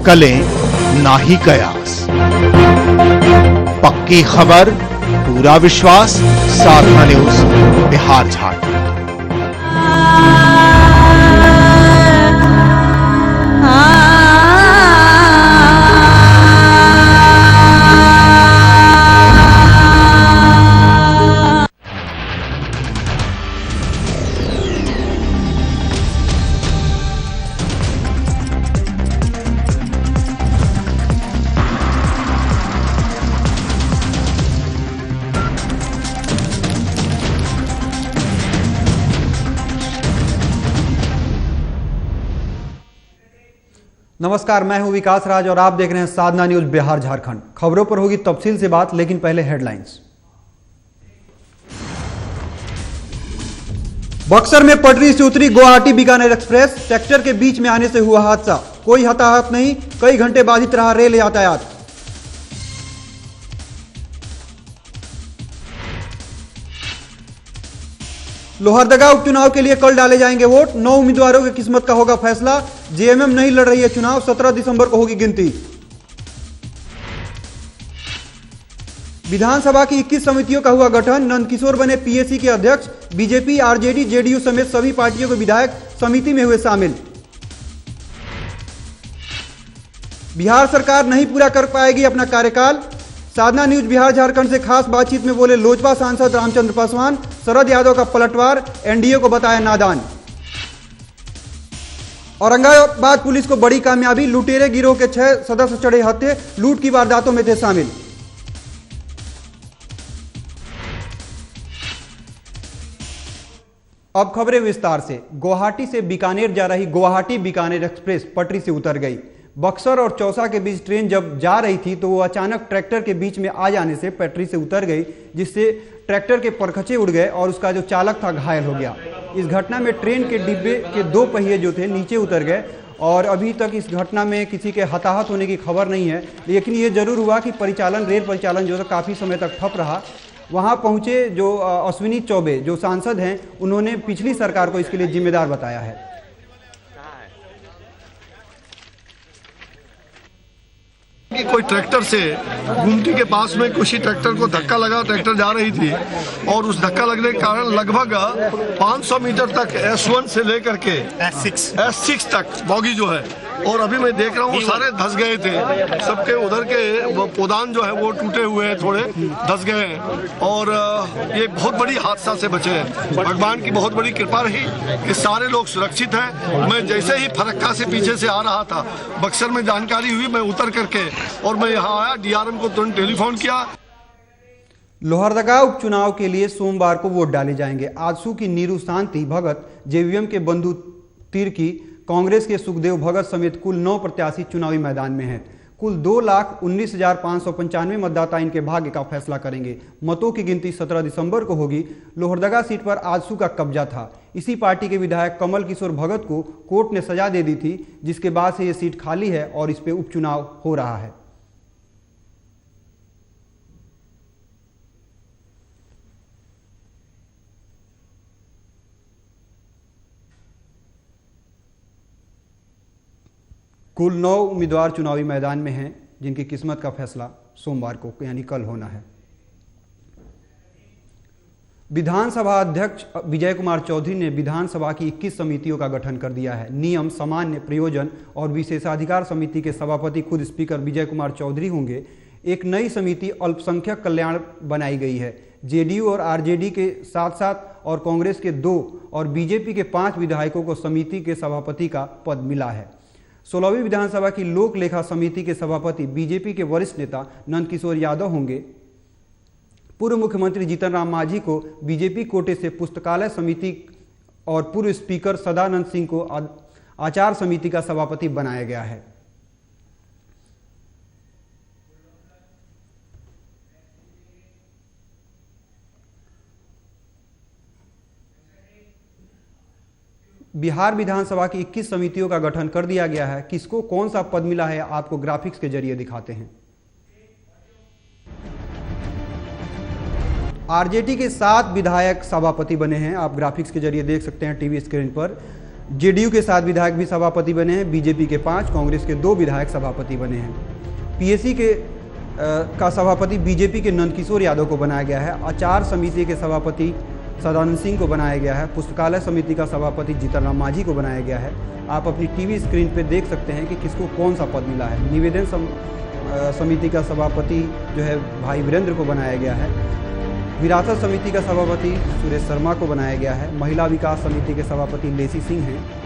अटकलें ना ही कयास। पक्की खबर, पूरा विश्वास, साधना न्यूज बिहार झारखंड। नमस्कार, मैं हूं विकास राज और आप देख रहे हैं साधना न्यूज बिहार झारखंड। खबरों पर होगी तफसील से बात, लेकिन पहले हेडलाइंस। बक्सर में पटरी से उतरी गुवाहाटी बीकानेर एक्सप्रेस, ट्रैक्टर के बीच में आने से हुआ हादसा, कोई हताहत नहीं, कई घंटे बाधित रहा रेल यातायात। लोहरदगा उपचुनाव के लिए कल डाले जाएंगे वोट, 9 उम्मीदवारों की किस्मत का होगा फैसला। जेएमएम नहीं लड़ रही है चुनाव, 17 दिसंबर को होगी गिनती। विधानसभा की 21 समितियों का हुआ गठन, नंदकिशोर बने पीएसी के अध्यक्ष। बीजेपी, आरजेडी, जेडीयू समेत सभी पार्टियों के विधायक समिति में हुए शामिल। बिहार सरकार नहीं पूरा कर पाएगी अपना कार्यकाल, साधना न्यूज बिहार झारखंड से खास बातचीत में बोले लोजपा सांसद रामचंद्र पासवान। शरद यादव का पलटवार, एनडीए को बताया नादान। औरंगाबाद पुलिस को बड़ी कामयाबी, लुटेरे गिरोह के 6 सदस्य चढ़े हत्थे, लूट की वारदातों में थे शामिल। अब खबरें विस्तार से। गुवाहाटी से बीकानेर जा रही गुवाहाटी बीकानेर एक्सप्रेस पटरी से उतर गई। बक्सर और चौसा के बीच ट्रेन जब जा रही थी तो वो अचानक ट्रैक्टर के बीच में आ जाने से पटरी से उतर गई, जिससे ट्रैक्टर के परखचे उड़ गए और उसका जो चालक था घायल हो गया। इस घटना में ट्रेन के डिब्बे के 2 पहिए जो थे नीचे उतर गए और अभी तक इस घटना में किसी के हताहत होने की खबर नहीं है। लेकिन ये जरूर हुआ कि रेल परिचालन जो है काफ़ी समय तक ठप रहा। वहाँ पहुँचे जो अश्विनी चौबे जो सांसद हैं, उन्होंने पिछली सरकार को इसके लिए जिम्मेदार बताया है। कि कोई ट्रैक्टर से गुमटी के पास में किसी ट्रैक्टर को धक्का लगा, ट्रैक्टर जा रही थी और उस धक्का लगने के कारण लगभग 500 मीटर तक S1 से लेकर के S6 तक बॉगी जो है, और अभी मैं देख रहा हूँ सारे धंस गए थे। सबके उधर के पोदान जो है वो टूटे हुए हैं, थोड़े धंस गए हैं और ये बहुत बड़ी हादसा से बचे हैं। भगवान की बहुत बड़ी कृपा रही कि सारे लोग सुरक्षित हैं। मैं जैसे ही फरक्का से पीछे से आ रहा था, बक्सर में जानकारी हुई, मैं उतर करके और मैं यहाँ आया, डीआरएम को तुरंत टेलीफोन किया। लोहरदगा उपचुनाव के लिए सोमवार को वोट डाले जाएंगे। आजसू की नीरू शांति भगत, जेवीएम के बंधु तिर्की, कांग्रेस के सुखदेव भगत समेत कुल 9 प्रत्याशी चुनावी मैदान में हैं। कुल 2,19,595 मतदाता इनके भाग्य का फैसला करेंगे। मतों की गिनती 17 दिसंबर को होगी। लोहरदगा सीट पर आजसू का कब्जा था। इसी पार्टी के विधायक कमल किशोर भगत को कोर्ट ने सजा दे दी थी, जिसके बाद से ये सीट खाली है और इस पे उपचुनाव हो रहा है। कुल 9 उम्मीदवार चुनावी मैदान में हैं, जिनकी किस्मत का फैसला सोमवार को यानी कल होना है। विधानसभा अध्यक्ष विजय कुमार चौधरी ने विधानसभा की 21 समितियों का गठन कर दिया है। नियम, सामान्य, प्रयोजन और विशेषाधिकार समिति के सभापति खुद स्पीकर विजय कुमार चौधरी होंगे। एक नई समिति अल्पसंख्यक कल्याण बनाई गई है। जेडीयू और आरजेडी के साथ साथ और कांग्रेस के 2 और बीजेपी के 5 विधायकों को समिति के सभापति का पद मिला है। 16वीं विधानसभा की लोक लेखा समिति के सभापति बीजेपी के वरिष्ठ नेता नंदकिशोर यादव होंगे। पूर्व मुख्यमंत्री जीतन राम मांझी को बीजेपी कोटे से पुस्तकालय समिति और पूर्व स्पीकर सदानंद सिंह को आचार समिति का सभापति बनाया गया है। बिहार विधानसभा की 21 समितियों का गठन कर दिया गया है। किसको कौन सा पद मिला है आपको ग्राफिक्स के जरिए दिखाते हैं। आरजेडी के 7 विधायक सभापति बने हैं, आप ग्राफिक्स के जरिए देख सकते हैं टीवी स्क्रीन पर। जेडीयू के 7 विधायक भी सभापति बने हैं, बीजेपी के 5, कांग्रेस के 2 विधायक सभापति बने हैं। पीएसी के का सभापति बीजेपी के नंदकिशोर यादव को बनाया गया है। आचार समिति के सभापति सदानंद सिंह को बनाया गया है। पुस्तकालय समिति का सभापति जीतनराम मांझी को बनाया गया है। आप अपनी टीवी स्क्रीन पर देख सकते हैं कि किसको कौन सा पद मिला है। निवेदन समिति का सभापति जो है भाई वीरेंद्र को बनाया गया है। विरासत समिति का सभापति सुरेश शर्मा को बनाया गया है। महिला विकास समिति के सभापति लेसी सिंह हैं।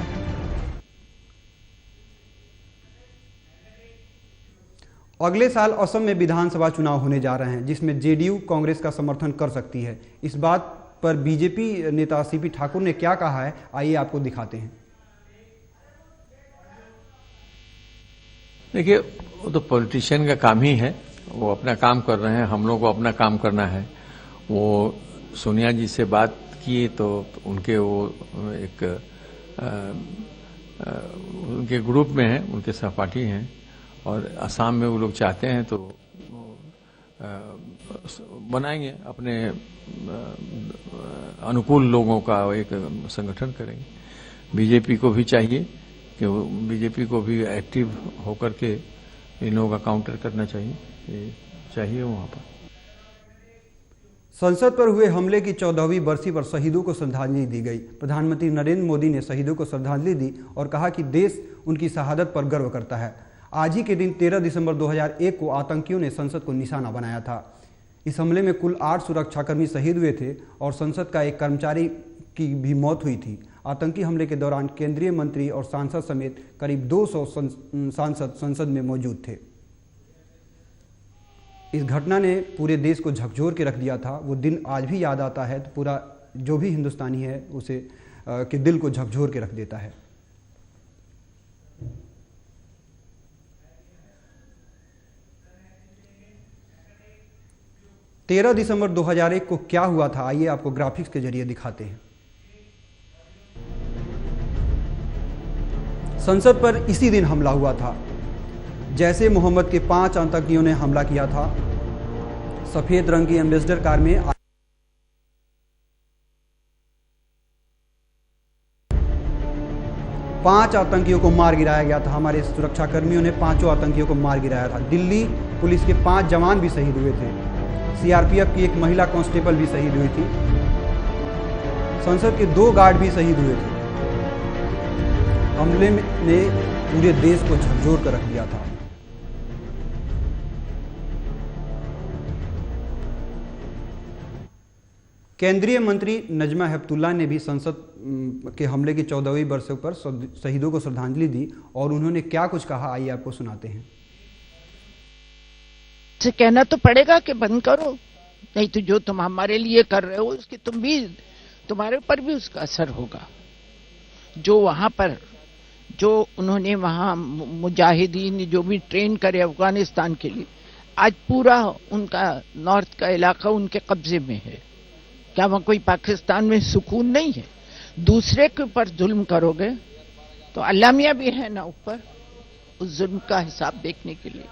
अगले साल असम में विधानसभा चुनाव होने जा रहे हैं, जिसमें जेडीयू कांग्रेस का समर्थन कर सकती है। इस बात पर बीजेपी नेता सीपी ठाकुर ने क्या कहा है, आइए आपको दिखाते हैं। देखिए, वो तो पॉलिटिशियन का काम ही है, वो अपना काम कर रहे हैं, हम लोग को अपना काम करना है। वो सोनिया जी से बात की तो उनके वो एक उनके ग्रुप में हैं, उनके सहपाठी हैं और असम में वो लोग चाहते हैं तो बनाएंगे, अपने अनुकूल लोगों का एक संगठन करेंगे। बीजेपी को भी चाहिए कि बीजेपी को भी एक्टिव होकर के इन लोगों का काउंटर करना चाहिए वहां पर। संसद पर हुए हमले की 14वीं बरसी पर शहीदों को श्रद्धांजलि दी गई। प्रधानमंत्री नरेंद्र मोदी ने शहीदों को श्रद्धांजलि दी और कहा कि देश उनकी शहादत पर गर्व करता है। आज ही के दिन 13 दिसंबर 2001 को आतंकियों ने संसद को निशाना बनाया था। इस हमले में कुल 8 सुरक्षाकर्मी शहीद हुए थे और संसद का एक कर्मचारी की भी मौत हुई थी। आतंकी हमले के दौरान केंद्रीय मंत्री और सांसद समेत करीब 200 सांसद संसद में मौजूद थे। इस घटना ने पूरे देश को झकझोर के रख दिया था। वो दिन आज भी याद आता है तो पूरा जो भी हिंदुस्तानी है उसे के दिल को झकझोर के रख देता है। तेरह दिसंबर 2001 को क्या हुआ था, आइए आपको ग्राफिक्स के जरिए दिखाते हैं। संसद पर इसी दिन हमला हुआ था। जैसे मोहम्मद के 5 आतंकियों ने हमला किया था। सफेद रंग की एम्बेसडर कार में 5 आतंकियों को मार गिराया गया था। हमारे सुरक्षाकर्मियों ने 5 आतंकियों को मार गिराया था। दिल्ली पुलिस के 5 जवान भी शहीद हुए थे। सीआरपीएफ की एक महिला कांस्टेबल भी शहीद हुई थी। संसद के 2 गार्ड भी शहीद हुए थे। हमले ने पूरे देश को झकझोर कर रख दिया था। केंद्रीय मंत्री नजमा हेपतुल्ला ने भी संसद के हमले की 14वीं बरसों पर शहीदों को श्रद्धांजलि दी और उन्होंने क्या कुछ कहा, आइए आपको सुनाते हैं। से कहना तो पड़ेगा कि बंद करो, नहीं तो जो तुम हमारे लिए कर रहे हो उसकी तुम्हारे ऊपर भी उसका असर होगा। जो वहां पर जो उन्होंने वहां मुजाहिदीन जो भी ट्रेन करे अफगानिस्तान के लिए, आज पूरा उनका नॉर्थ का इलाका उनके कब्जे में है। क्या वहां कोई पाकिस्तान में सुकून नहीं है? दूसरे के ऊपर जुल्म करोगे तो अल्लाह मियां भी है ना ऊपर उस जुल्म का हिसाब देखने के लिए।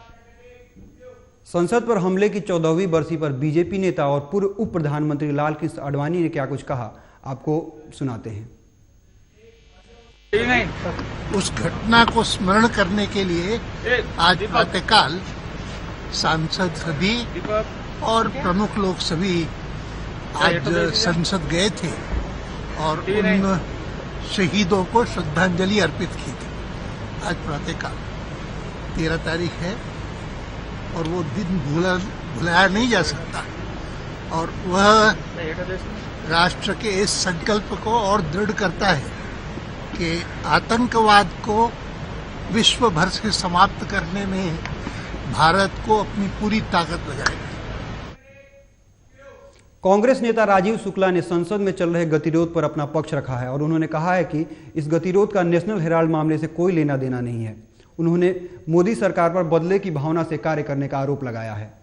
संसद पर हमले की 14वीं बरसी पर बीजेपी नेता और पूर्व उप प्रधानमंत्री लाल कृष्ण आडवाणी ने क्या कुछ कहा, आपको सुनाते हैं। उस घटना को स्मरण करने के लिए आज प्रातःकाल सांसद सभी और प्रमुख लोग सभी आज संसद गए थे और उन शहीदों को श्रद्धांजलि अर्पित की थी। आज प्रातःकाल 13 तारीख है और वो दिन भुलाया नहीं जा सकता और वह राष्ट्र के इस संकल्प को और दृढ़ करता है कि आतंकवाद को विश्व भर से समाप्त करने में भारत को अपनी पूरी ताकत लगाएगा। कांग्रेस नेता राजीव शुक्ला ने संसद में चल रहे गतिरोध पर अपना पक्ष रखा है और उन्होंने कहा है कि इस गतिरोध का नेशनल हेराल्ड मामले से कोई लेना देना नहीं है। उन्होंने मोदी सरकार पर बदले की भावना से कार्य करने का आरोप लगाया है।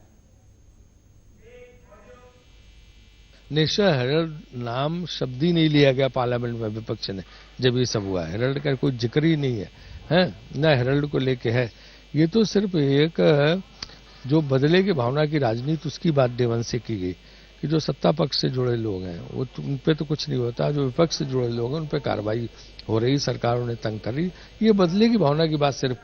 नेशनल हेराल्ड नाम शब्द ही नहीं लिया गया पार्लियामेंट में विपक्ष ने जब ये सब हुआ। हेराल्ड का कोई जिक्र ही नहीं है, न हेराल्ड को लेके है। ये तो सिर्फ एक जो बदले की भावना की राजनीति उसकी बात देवन से की गई। कि जो सत्ता पक्ष से जुड़े लोग हैं वो उन पे तो कुछ नहीं होता, जो विपक्ष से जुड़े लोग हैं उन पे कार्रवाई हो रही, सरकार उन्हें तंग कर रही। ये बदले की भावना की बात सिर्फ।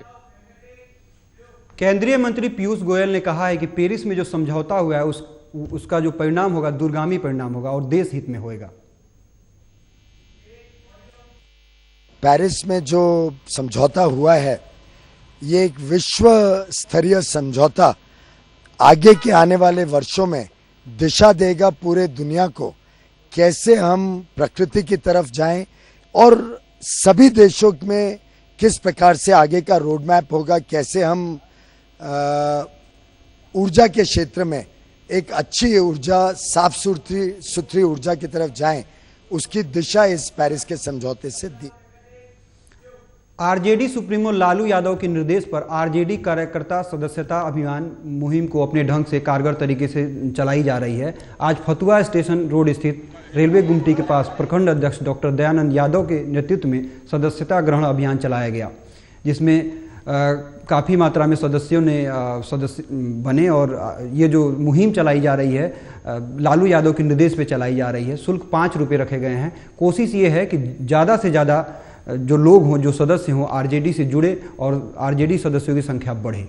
केंद्रीय मंत्री पीयूष गोयल ने कहा है कि पेरिस में जो समझौता हुआ है उसका जो परिणाम होगा दूरगामी परिणाम होगा और देश हित में होगा। पेरिस में जो समझौता हुआ है ये एक विश्व स्तरीय समझौता आगे के आने वाले वर्षों में दिशा देगा पूरे दुनिया को, कैसे हम प्रकृति की तरफ जाएं और सभी देशों में किस प्रकार से आगे का रोड मैप होगा, कैसे हम ऊर्जा के क्षेत्र में एक अच्छी ऊर्जा, साफ सुथरी ऊर्जा की तरफ जाएं, उसकी दिशा इस पेरिस के समझौते से दी। आरजेडी सुप्रीमो लालू यादव के निर्देश पर आरजेडी कार्यकर्ता सदस्यता अभियान मुहिम को अपने ढंग से कारगर तरीके से चलाई जा रही है। आज फतुहा स्टेशन रोड स्थित रेलवे गुमटी के पास प्रखंड अध्यक्ष डॉक्टर दयानंद यादव के नेतृत्व में सदस्यता ग्रहण अभियान चलाया गया, जिसमें काफ़ी मात्रा में सदस्यों ने सदस्य बने और ये जो मुहिम चलाई जा रही है लालू यादव के निर्देश पे चलाई जा रही है। शुल्क 5 रुपये रखे गए हैं। कोशिश ये है कि ज़्यादा से ज़्यादा जो लोग हों, जो सदस्य हों, आरजेडी से जुड़े और आरजेडी सदस्यों की संख्या बढ़े।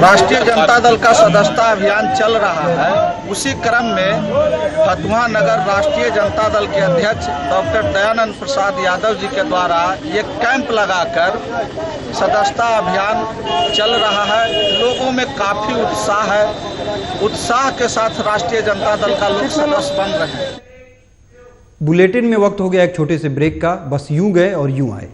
राष्ट्रीय जनता दल का सदस्यता अभियान चल रहा है। उसी क्रम में फतुहा नगर राष्ट्रीय जनता दल के अध्यक्ष डॉक्टर दयानंद प्रसाद यादव जी के द्वारा ये कैंप लगाकर सदस्यता अभियान चल रहा है। लोगों में काफी उत्साह है। उत्साह के साथ राष्ट्रीय जनता दल का लोग सदस्य बन रहे हैं। बुलेटिन में वक्त हो गया एक छोटे से ब्रेक का। बस यूं गए और यूं आए।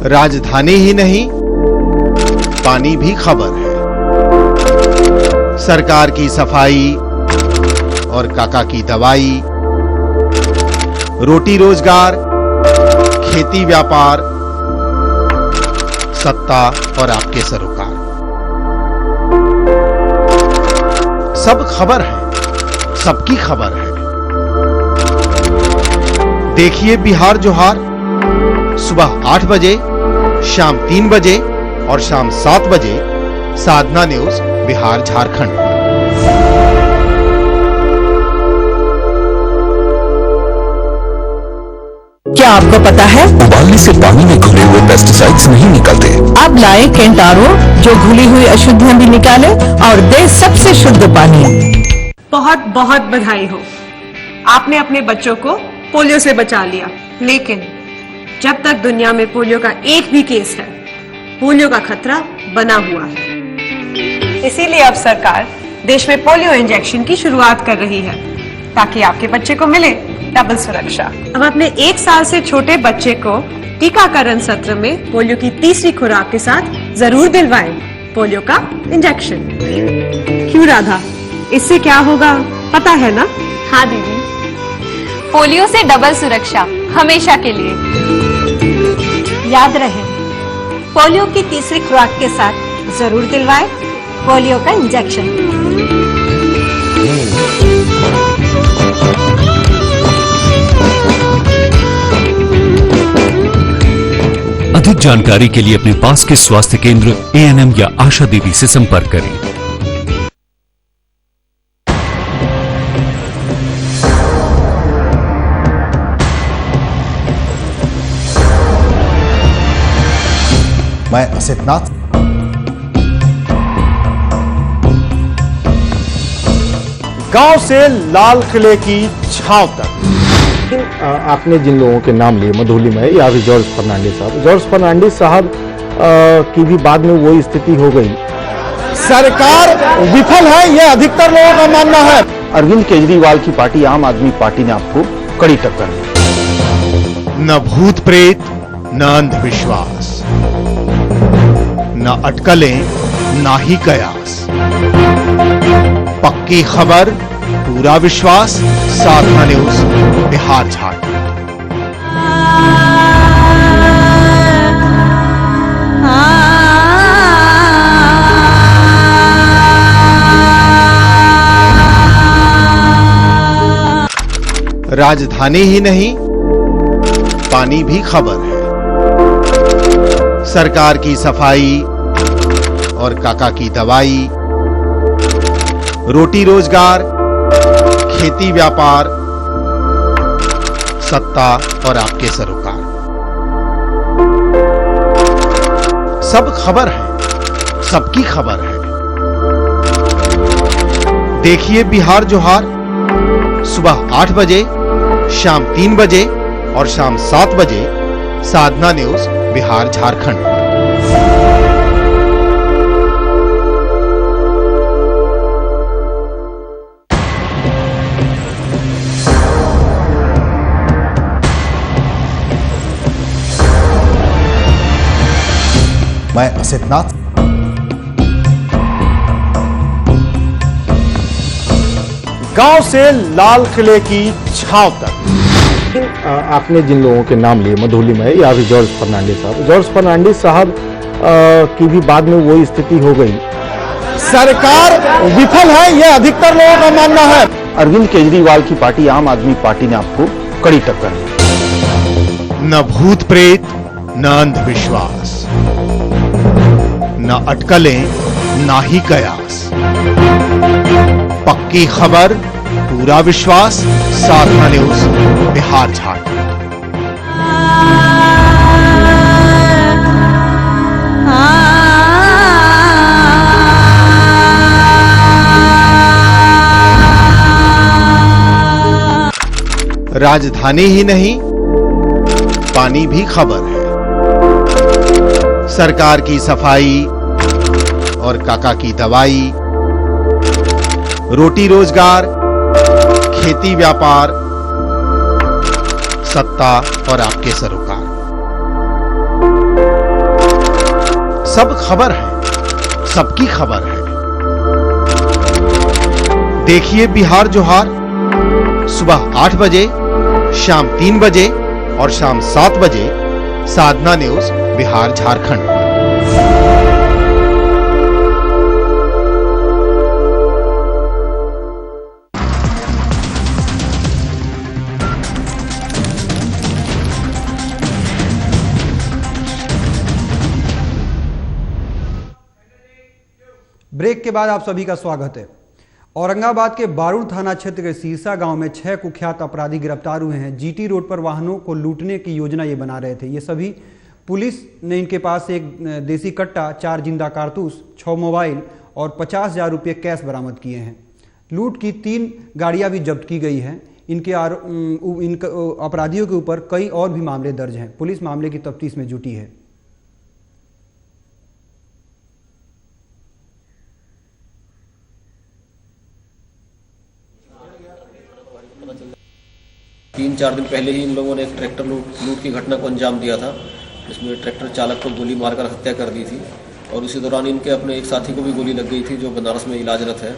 राजधानी ही नहीं, पानी भी खबर है। सरकार की सफाई और काका की दवाई, रोटी रोजगार, खेती व्यापार, सत्ता और आपके सरोकार, सब खबर है, सबकी खबर है। देखिए बिहार जोहार सुबह 8 बजे, शाम 3 बजे और शाम 7 बजे साधना न्यूज बिहार झारखंड। क्या आपको पता है उबालने से पानी में घुले हुए पेस्टिसाइड्स नहीं निकलते। अब लाए केंटारो जो घुली हुई अशुद्धियां भी निकाले और दे सबसे शुद्ध पानी। बहुत बहुत बधाई हो, आपने अपने बच्चों को पोलियो से बचा लिया। लेकिन जब तक दुनिया में पोलियो का एक भी केस है, पोलियो का खतरा बना हुआ है। इसीलिए अब सरकार देश में पोलियो इंजेक्शन की शुरुआत कर रही है, ताकि आपके बच्चे को मिले डबल सुरक्षा। अब अपने 1 साल से छोटे बच्चे को टीकाकरण सत्र में पोलियो की तीसरी खुराक के साथ जरूर दिलवाएं पोलियो का इंजेक्शन। क्यों राधा, इससे क्या होगा पता है ना? हाँ दीदी, पोलियो से डबल सुरक्षा हमेशा के लिए। याद रहे, पोलियो की तीसरी खुराक के साथ जरूर दिलवाएं पोलियो का इंजेक्शन। अधिक जानकारी के लिए अपने पास के स्वास्थ्य केंद्र, एएनएम या आशा दीदी से संपर्क करें। मैं असितनाथ। गांव से लाल किले की छाव तक। आपने जिन लोगों के नाम लिए मधुली में या फिर जॉर्ज फर्नांडिस साहब की भी बाद में वही स्थिति हो गई। सरकार विफल है, यह अधिकतर लोगों का मानना है। अरविंद केजरीवाल की पार्टी आम आदमी पार्टी ने आपको कड़ी टक्कर दी। न भूत प्रेत, न अंधविश्वास, न अटकलें, ना ही कयास। पक्की खबर, पूरा विश्वास, साधना न्यूज बिहार झारखंड। राजधानी ही नहीं, पानी भी खबर है। सरकार की सफाई और काका की दवाई, रोटी रोजगार, खेती व्यापार, सत्ता और आपके सरोकार, सब खबर है, सबकी खबर है। देखिए बिहार जोहार सुबह 8 बजे, शाम 3 बजे और शाम 7 बजे साधना न्यूज बिहार झारखंड पर। मैं असित नाथ, गांव से लाल किले की छाव तक। आपने जिन लोगों के नाम लिए मधुलिमा है या फिर जॉर्ज फर्नांडिस साहब की भी बाद में वही स्थिति हो गई। सरकार विफल है, यह अधिकतर लोगों का मानना है। अरविंद केजरीवाल की पार्टी आम आदमी पार्टी ने आपको कड़ी टक्कर दी। न भूत प्रेत, न अंधविश्वास, न अटकलें, ना ही कयास। पक्की खबर, पूरा विश्वास, साधना न्यूज बिहार झारखंड। राजधानी ही नहीं, पानी भी खबर है। सरकार की सफाई और काका की दवाई, रोटी रोजगार, खेती व्यापार, सत्ता और आपके सरोकार, सब खबर है, सबकी खबर है। देखिए बिहार जोहार सुबह 8 बजे, शाम 3 बजे और शाम 7 बजे साधना न्यूज बिहार झारखंड पर। ब्रेक के बाद आप सभी का स्वागत है। औरंगाबाद के बारूद थाना क्षेत्र के सीरसा गांव में 6 कुख्यात अपराधी गिरफ्तार हुए हैं। जीटी रोड पर वाहनों को लूटने की योजना ये बना रहे थे। ये सभी पुलिस ने इनके पास से एक देसी कट्टा, 4 जिंदा कारतूस, 6 मोबाइल और 50,000 रुपये कैश बरामद किए हैं। लूट की 3 गाड़ियां भी जब्त की गई हैं। इनके अपराधियों के ऊपर कई और भी मामले दर्ज हैं। पुलिस मामले की तफ्तीश में जुटी है। तीन चार दिन पहले ही इन लोगों ने एक ट्रैक्टर लूट की घटना को अंजाम दिया था, जिसमें ट्रैक्टर चालक को गोली मारकर हत्या कर दी थी और उसी दौरान इनके अपने एक साथी को भी गोली लग गई थी, जो बनारस में इलाजरत है।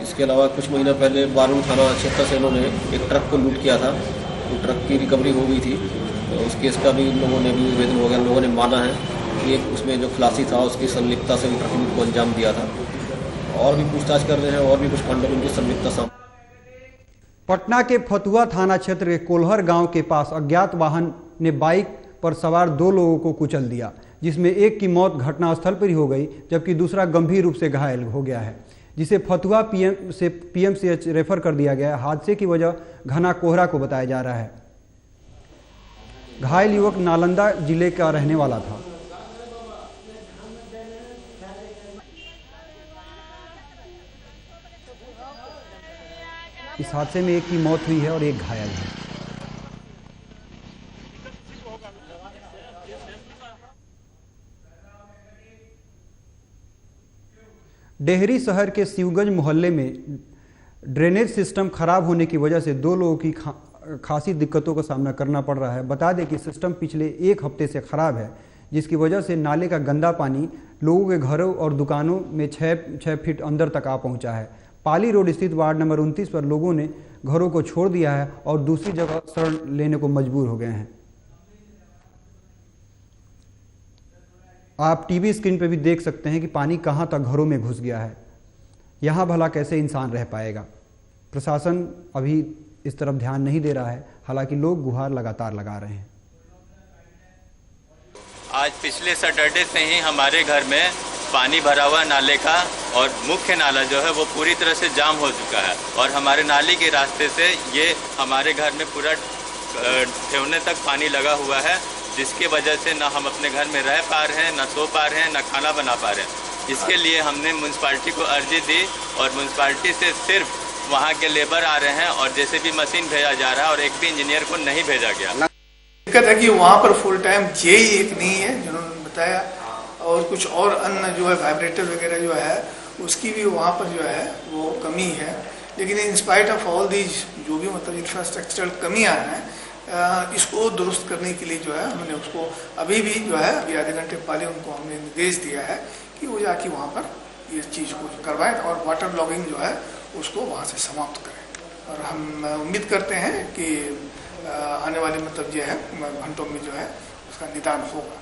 इसके अलावा कुछ महीना पहले बारूद थाना क्षेत्र से इन्होंने एक ट्रक को लूट किया था, तो ट्रक की रिकवरी हो गई थी। तो उस केस का भी इन लोगों ने भी आवेदन वगैरह लोगों ने माना है कि एक उसमें जो खलासी था उसकी संलिप्तता से ट्रक लूट को अंजाम दिया था। और भी पूछताछ कर रहे हैं और भी कुछ कांडों में उनकी संलिप्तता सामने। पटना के फतुहा थाना क्षेत्र के कोल्हर गांव के पास अज्ञात वाहन ने बाइक पर सवार 2 लोगों को कुचल दिया, जिसमें एक की मौत घटनास्थल पर ही हो गई, जबकि दूसरा गंभीर रूप से घायल हो गया है, जिसे फतुहा पीएमसीएच रेफर कर दिया गया है। हादसे की वजह घना कोहरा को बताया जा रहा है। घायल युवक नालंदा जिले का रहने वाला था। इस हादसे में एक की मौत हुई है और एक घायल है। डेहरी शहर के शिवगंज मोहल्ले में ड्रेनेज सिस्टम खराब होने की वजह से 2 लोगों की खासी दिक्कतों का सामना करना पड़ रहा है। बता दें कि सिस्टम पिछले 1 हफ्ते से खराब है, जिसकी वजह से नाले का गंदा पानी लोगों के घरों और दुकानों में 6 फीट अंदर तक आ पहुंचा है। पाली रोड स्थित वार्ड नंबर 29 पर लोगों ने घरों को छोड़ दिया है और दूसरी जगह शरण लेने को मजबूर हो गए हैं। आप टीवी स्क्रीन पर भी देख सकते हैं कि पानी कहां तक घरों में घुस गया है। यहां भला कैसे इंसान रह पाएगा। प्रशासन अभी इस तरफ ध्यान नहीं दे रहा है, हालांकि लोग गुहार लगातार लगा रहे हैं। आज पिछले सैटरडे से ही हमारे घर में पानी भरा हुआ नाले का और मुख्य नाला जो है वो पूरी तरह से जाम हो चुका है और हमारे नाली के रास्ते से ये हमारे घर में पूरा ठेवने तक पानी लगा हुआ है, जिसके वजह से ना हम अपने घर में रह पा रहे हैं, ना सो पा रहे हैं, ना खाना बना पा रहे हैं। इसके लिए हमने म्यूनसिपाल्टी को अर्जी दी और म्यूनसिपाल्टी से सिर्फ वहाँ के लेबर आ रहे हैं और जैसे भी मशीन भेजा जा रहा है और एक भी इंजीनियर को नहीं भेजा गया। दिक्कत है कि वहाँ पर फुल टाइम जेई एक नहीं है जिन्होंने बताया, और कुछ और अन्य जो है वाइब्रेटर वगैरह जो है उसकी भी वहाँ पर जो है वो कमी है। लेकिन in spite of all these जो भी मतलब इंफ्रास्ट्रक्चरल कमियाँ हैं, इसको दुरुस्त करने के लिए जो है हमने उसको अभी भी जो है अभी आधे घंटे पहले उनको हमने निर्देश दिया है कि वो जाके वहाँ पर इस चीज़ को करवाएं और वाटर ब्लॉगिंग जो है उसको वहाँ से समाप्त करें। और हम उम्मीद करते हैं कि आने वाले मतलब जो है घंटों में जो है उसका निदान होगा।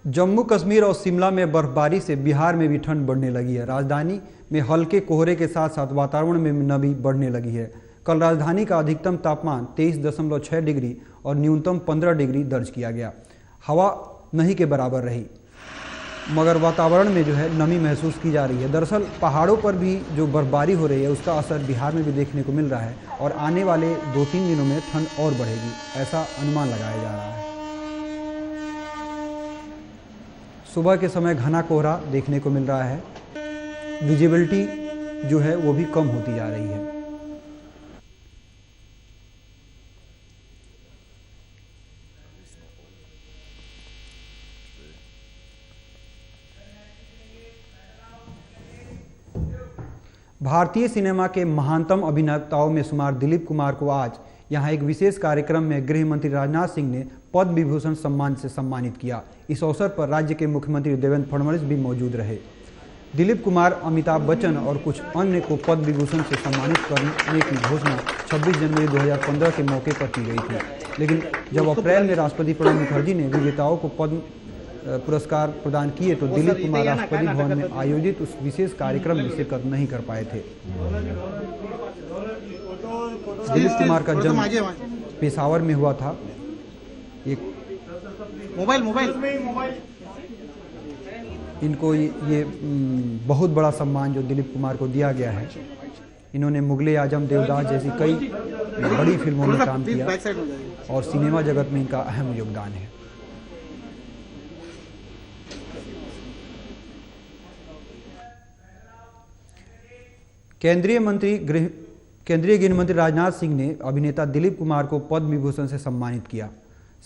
जम्मू कश्मीर और शिमला में बर्फबारी से बिहार में भी ठंड बढ़ने लगी है। राजधानी में हल्के कोहरे के साथ साथ वातावरण में नमी बढ़ने लगी है। कल राजधानी का अधिकतम तापमान 23.6 डिग्री और न्यूनतम 15 डिग्री दर्ज किया गया। हवा नहीं के बराबर रही, मगर वातावरण में जो है नमी महसूस की जा रही है। दरअसल पहाड़ों पर भी जो बर्फबारी हो रही है उसका असर बिहार में भी देखने को मिल रहा है और आने वाले 2-3 दिनों में ठंड और बढ़ेगी, ऐसा अनुमान लगाया जा रहा है। सुबह के समय घना कोहरा देखने को मिल रहा है, विजिबिलिटी जो है वो भी कम होती जा रही है। भारतीय सिनेमा के महानतम अभिनेताओं में शुमार दिलीप कुमार को आज यहां एक विशेष कार्यक्रम में गृह मंत्री राजनाथ सिंह ने पद्म विभूषण सम्मान से सम्मानित किया। इस अवसर पर राज्य के मुख्यमंत्री देवेंद्र फडणवीस भी मौजूद रहे। दिलीप कुमार, अमिताभ बच्चन और कुछ अन्य को पद्म विभूषण से सम्मानित करने की घोषणा 26 जनवरी 2015 के मौके पर की गई थी, लेकिन जब अप्रैल में राष्ट्रपति प्रणब मुखर्जी ने विजेताओं को पद्म पुरस्कार प्रदान किए तो दिलीप कुमार राष्ट्रपति भवन में आयोजित उस विशेष कार्यक्रम में शिरकत नहीं कर पाए थे। दिलीप कुमार का जन्म पेशावर में हुआ था। एक मोबाइल इनको ये बहुत बड़ा सम्मान जो दिलीप कुमार को दिया गया है। इन्होंने मुगले आजम, देवदास जैसी कई बड़ी फिल्मों में काम किया और सिनेमा जगत में इनका अहम योगदान है। केंद्रीय गृह मंत्री राजनाथ सिंह ने अभिनेता दिलीप कुमार को पद्म विभूषण से सम्मानित किया।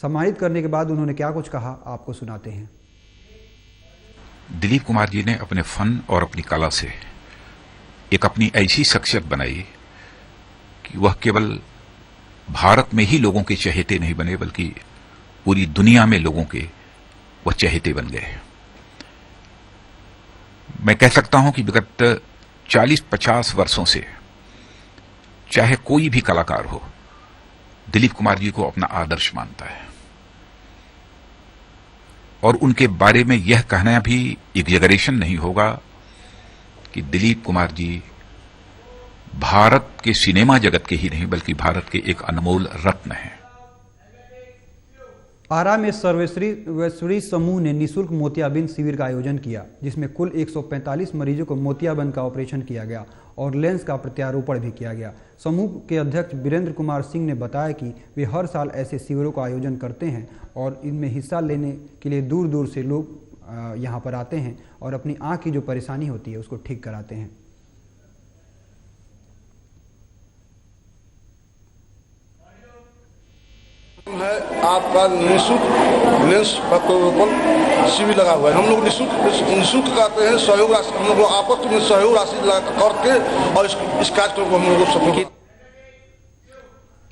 सम्मानित करने के बाद उन्होंने क्या कुछ कहा, आपको सुनाते हैं। दिलीप कुमार जी ने अपने फन और अपनी कला से एक अपनी ऐसी शख्सियत बनाई कि वह केवल भारत में ही लोगों के चहेते नहीं बने, बल्कि पूरी दुनिया में लोगों के वह चहेते बन गए। मैं कह सकता हूं कि विगत 40-50 वर्षों से चाहे कोई भी कलाकार हो, दिलीप कुमार जी को अपना आदर्श मानता है और उनके बारे में यह कहना भी एग्जैगरेशन नहीं होगा कि दिलीप कुमार जी भारत के सिनेमा जगत के ही नहीं बल्कि भारत के एक अनमोल रत्न हैं। आरा में सर्वश्री समूह ने निःशुल्क मोतियाबिंद शिविर का आयोजन किया, जिसमें कुल 145 मरीजों को मोतियाबिंद का ऑपरेशन किया गया और लेंस का प्रत्यारोपण भी किया गया। समूह के अध्यक्ष वीरेंद्र कुमार सिंह ने बताया कि वे हर साल ऐसे शिविरों का आयोजन करते हैं और इनमें हिस्सा लेने के लिए दूर दूर से लोग यहाँ पर आते हैं और अपनी आँख की जो परेशानी होती है उसको ठीक कराते हैं। है आपका निःशुल्क लेंस प्रत्यारोपण शिविर लगा हुआ है। हम लोग निःशुल्क कराते हैं, सहयोग राशि हम लोग आपस में सहयोग राशि करके और इस कार्यक्रम को हम लोग सफल।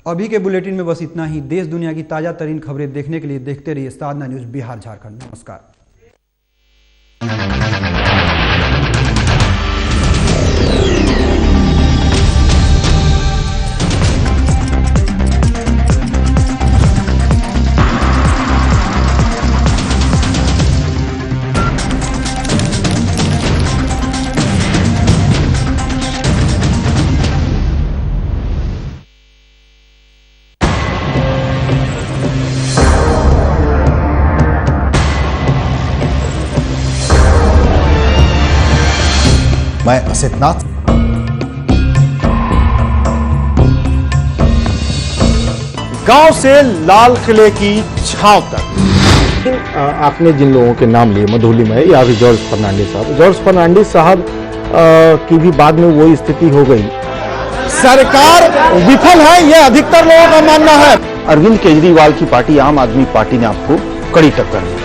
अभी के बुलेटिन में बस इतना ही। देश दुनिया की ताजा तरीन खबरें देखने के लिए देखते रहिए साधना न्यूज बिहार झारखंड। नमस्कार। मैं असितनाथ। गांव से लाल किले की छांव तक। आपने जिन लोगों के नाम लिए मधुली में या फिर जॉर्ज फर्नांडिस साहब की भी बाद में वही स्थिति हो गई। सरकार विफल है, यह अधिकतर लोगों का मानना है। अरविंद केजरीवाल की पार्टी आम आदमी पार्टी ने आपको कड़ी टक्कर दी।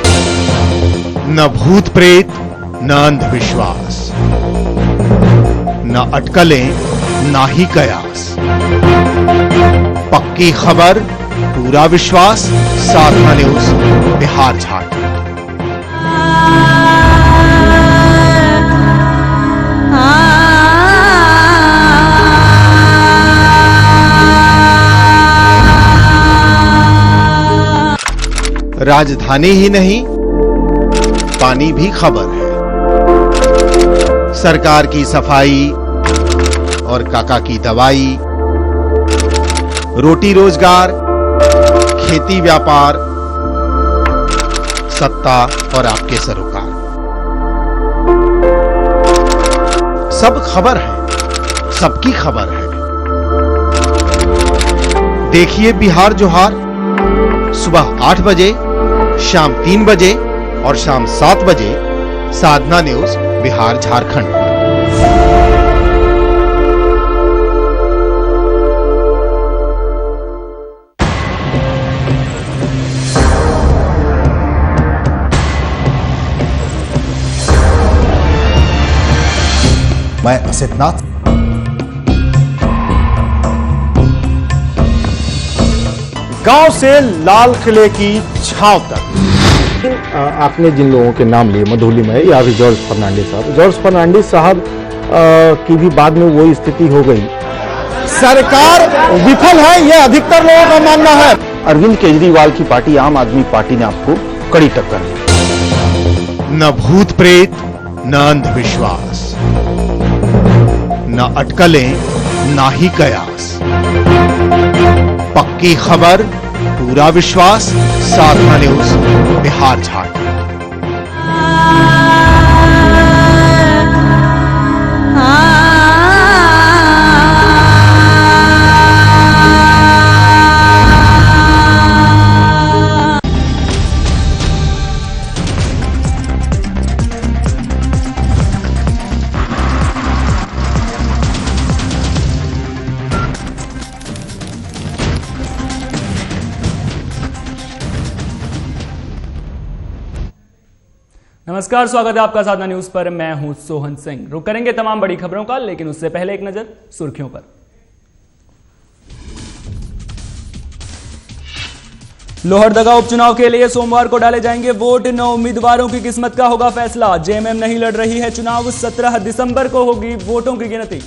न भूत प्रेत, न अंधविश्वास, न अटकलें, ना ही कयास। पक्की खबर, पूरा विश्वास। साधना न्यूज, बिहार झारखंड। राजधानी ही नहीं, पानी भी खबर है। सरकार की सफाई और काका की दवाई, रोटी रोजगार, खेती व्यापार, सत्ता और आपके सरोकार, सब खबर है, सबकी खबर है। देखिए बिहार जोहार सुबह 8 बजे, शाम 3 बजे और शाम 7 बजे साधना न्यूज बिहार झारखंड। मैं असितनाथ। गांव से लाल किले की छांव तक। आपने जिन लोगों के नाम लिए मधुली में या फिर जॉर्ज फर्नांडिस साहब की भी बाद में वही स्थिति हो गई। सरकार विफल है, यह अधिकतर लोगों का मानना है। अरविंद केजरीवाल की पार्टी आम आदमी पार्टी ने आपको कड़ी टक्कर दी। न भूत प्रेत, न अंधविश्वास, न अटकलें, ना ही कयास। पक्की खबर, पूरा विश्वास। साधना न्यूज, बिहार झारखंड। नमस्कार, स्वागत है आपका साधना न्यूज पर। मैं हूं सोहन सिंह। रुक करेंगे तमाम बड़ी खबरों का, लेकिन उससे पहले एक नजर सुर्खियों पर। लोहरदगा उपचुनाव के लिए सोमवार को डाले जाएंगे वोट। 9 उम्मीदवारों की किस्मत का होगा फैसला। जेएमएम नहीं लड़ रही है चुनाव। 17 दिसंबर को होगी वोटों की गिनती।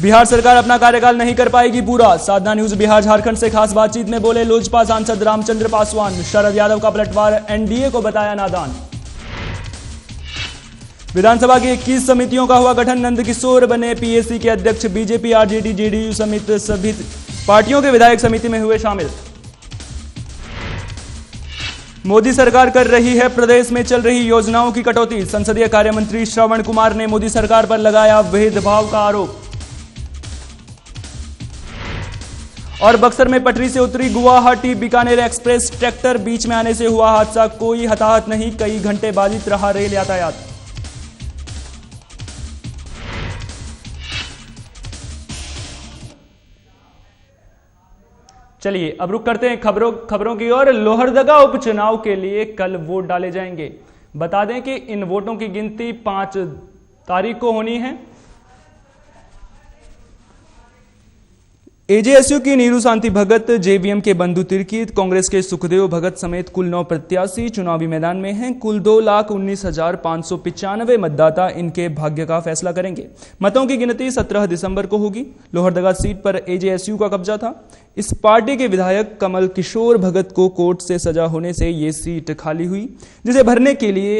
बिहार सरकार अपना कार्यकाल नहीं कर पाएगी पूरा। साधना न्यूज बिहार झारखंड से खास बातचीत में बोले लोजपा सांसद रामचंद्र पासवान। शरद यादव का पलटवार एनडीए को बताया नादान। विधानसभा की 21 समितियों का हुआ गठन। नंदकिशोर बने पीएसी के अध्यक्ष। बीजेपी, आरजेडी, जेडीयू समेत सभी पार्टियों के विधायक समिति में हुए शामिल। मोदी सरकार कर रही है प्रदेश में चल रही योजनाओं की कटौती। संसदीय कार्य मंत्री श्रवण कुमार ने मोदी सरकार पर लगाया भेदभाव का आरोप। और बक्सर में पटरी से उतरी गुवाहाटी बीकानेर एक्सप्रेस। ट्रैक्टर बीच में आने से हुआ हादसा। कोई हताहत नहीं, कई घंटे बाधित रहा रेल यातायात। चलिए अब रुक करते हैं खबरों की ओर। लोहरदगा उपचुनाव के लिए कल वोट डाले जाएंगे। बता दें कि इन वोटों की गिनती 5 तारीख को होनी है। एजेएसयू की नीरू शांति भगत, जेवीएम के बंधु तिर्की, कांग्रेस के सुखदेव भगत समेत कुल 9 प्रत्याशी चुनावी मैदान में हैं। कुल 2,19,595 मतदाता इनके भाग्य का फैसला करेंगे। मतों की गिनती 17 दिसंबर को होगी। लोहरदगा सीट पर एजेएसयू का कब्जा था। इस पार्टी के विधायक कमल किशोर भगत को कोर्ट से सजा होने से ये सीट खाली हुई, जिसे भरने के लिए